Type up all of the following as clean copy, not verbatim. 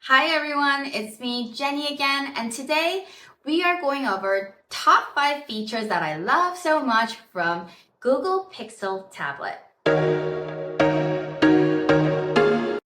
Hi everyone, it's me, Jenny again, and today we are going over top 5 features that I love so much from Google Pixel tablet.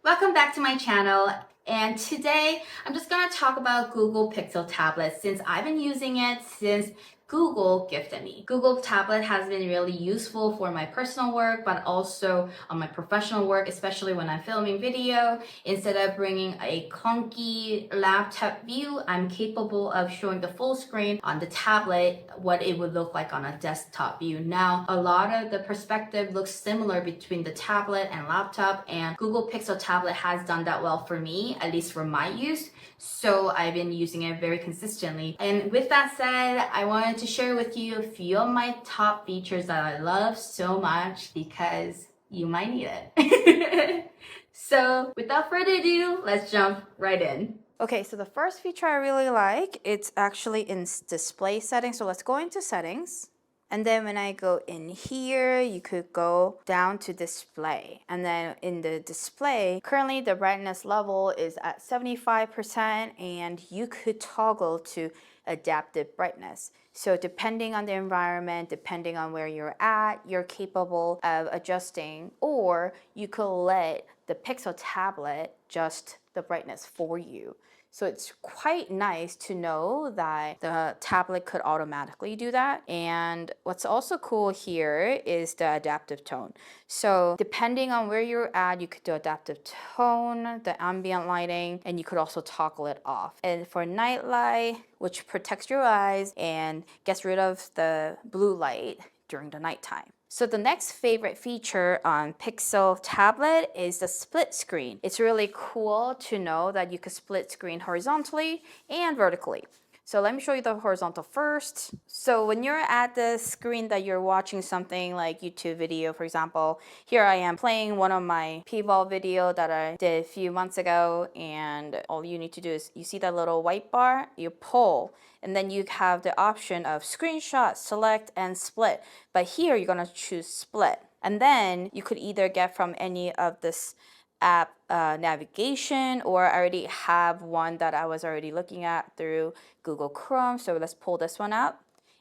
Welcome back to my channel, and today I'm just going to talk about Google Pixel tablet since I've been using it since Google gifted me. Google tablet has been really useful for my personal work, but also on my professional work, especially when I'm filming video. Instead of bringing a clunky laptop view, I'm capable of showing the full screen on the tablet, what it would look like on a desktop view. Now, a lot of the perspective looks similar between the tablet and laptop, and Google Pixel tablet has done that well for me, at least for my use. So I've been using it very consistently. And with that said, I wanted to share with you a few of my top features that I love so much because you might need it. So without further ado, let's jump right in. Okay, so the first feature I really like, it's actually in display settings. So let's go into settings. And then when I go in here, you could go down to display. And then in the display, currently the brightness level is at 75%, and you could toggle to adaptive brightness. So depending on the environment, depending on where you're at, you're capable of adjusting, or you could let the Pixel tablet adjust the brightness for you. So it's quite nice to know that the tablet could automatically do that. And what's also cool here is the adaptive tone. So depending on where you're at, you could do adaptive tone, the ambient lighting, and you could also toggle it off. And for night light, which protects your eyes and gets rid of the blue light during the nighttime. So the next favorite feature on Pixel tablet is the split screen. It's really cool to know that you can split screen horizontally and vertically. So let me show you the horizontal first. So when you're at the screen that you're watching something like YouTube video, for example, here I am playing one of my P.Volve video that I did a few months ago, and all you need to do is you see that little white bar, you pull, and then you have the option of screenshot, select, and split. But here you're gonna choose split. And then you could either get from any of this app navigation, or I already have one that I was already looking at through Google Chrome. So let's pull this one out.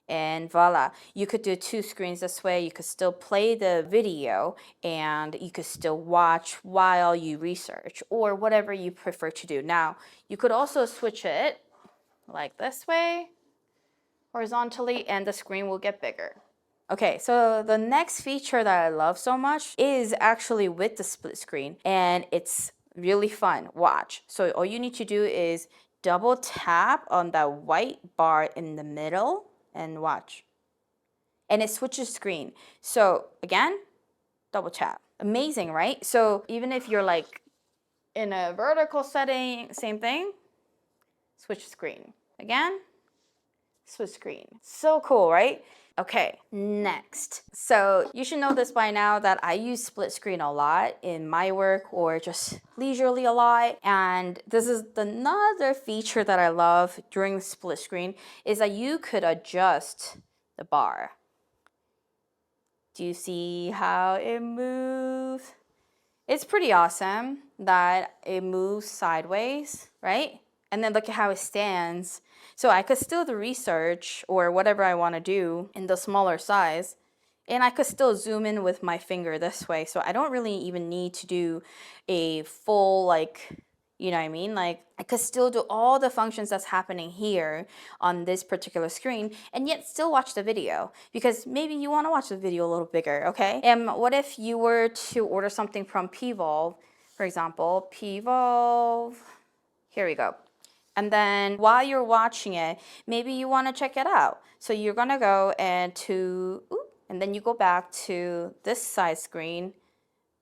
And voila, you could do 2 screens this way. You could still play the video and you could still watch while you research or whatever you prefer to do. Now, you could also switch it like this way, horizontally, and the screen will get bigger. Okay, so the next feature that I love so much is actually with the split screen, and it's really fun. Watch. So all you need to do is double tap on that white bar in the middle and watch. And it switches screen. So again, double tap. Amazing, right? So even if you're like in a vertical setting, same thing, switch screen. Again, switch screen. So cool, right? Okay, next. So you should know this by now that I use split screen a lot in my work or just leisurely a lot. And this is another feature that I love during split screen is that you could adjust the bar. Do you see how it moves? It's pretty awesome that it moves sideways, right? And then look at how it stands. So I could still do research or whatever I want to do in the smaller size. And I could still zoom in with my finger this way. So I don't really even need to do a full, you know what I mean? Like I could still do all the functions that's happening here on this particular screen and yet still watch the video because maybe you want to watch the video a little bigger, okay? And what if you were to order something from P.Volve, for example, P.Volve, here we go. And then while you're watching it, maybe you want to check it out. So you're going to go and then you go back to this side screen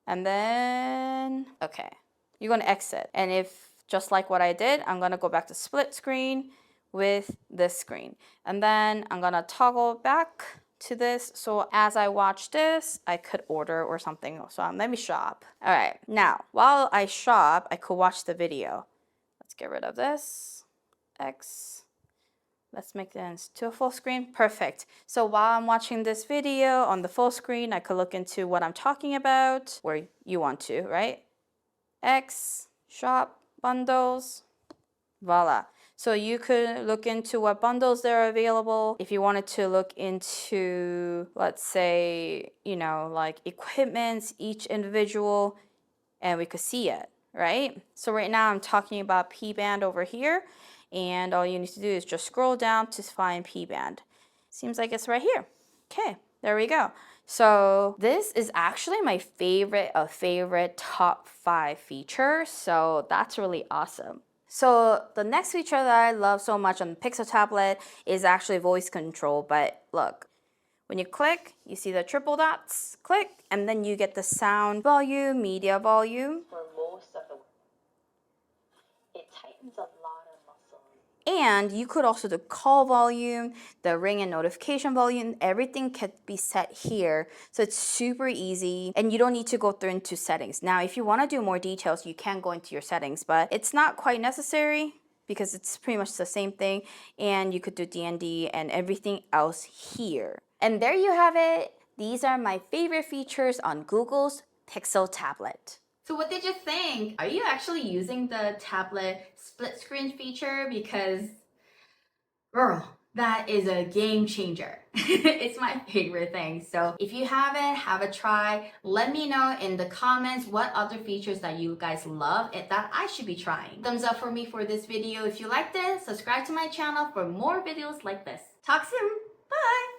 and then, okay, you're going to exit. And if, just like what I did, I'm going to go back to split screen with this screen. And then I'm going to toggle back to this. So as I watch this, I could order or something. So let me shop. All right. Now, while I shop, I could watch the video. Let's get rid of this. X. Let's make this to a full screen. Perfect. So while I'm watching this video on the full screen, I could look into what I'm talking about, where you want to, right? X, shop, bundles, voila. So you could look into what bundles there are available. If you wanted to look into, let's say, like equipments, each individual, and we could see it, right? So right now I'm talking about P-band over here, and all you need to do is just scroll down to find P-band. Seems like it's right here. Okay, there we go. So this is actually my favorite of favorite top 5 features, so that's really awesome. So the next feature that I love so much on the Pixel tablet is actually voice control, but look, when you click, you see the triple dots, click, and then you get the sound volume, media volume. For most of the it tightens a lot of muscles. And you could also do call volume, the ring and notification volume, everything can be set here. So it's super easy and you don't need to go through into settings. Now, if you want to do more details, you can go into your settings, but it's not quite necessary because it's pretty much the same thing. And you could do DND and everything else here. And there you have it. These are my favorite features on Google's Pixel tablet. So what did you think? Are you actually using the tablet split screen feature? Because, girl, that is a game changer. It's my favorite thing. So if you haven't, have a try. Let me know in the comments what other features that you guys love and that I should be trying. Thumbs up for me for this video if you liked it. Subscribe to my channel for more videos like this. Talk soon. Bye.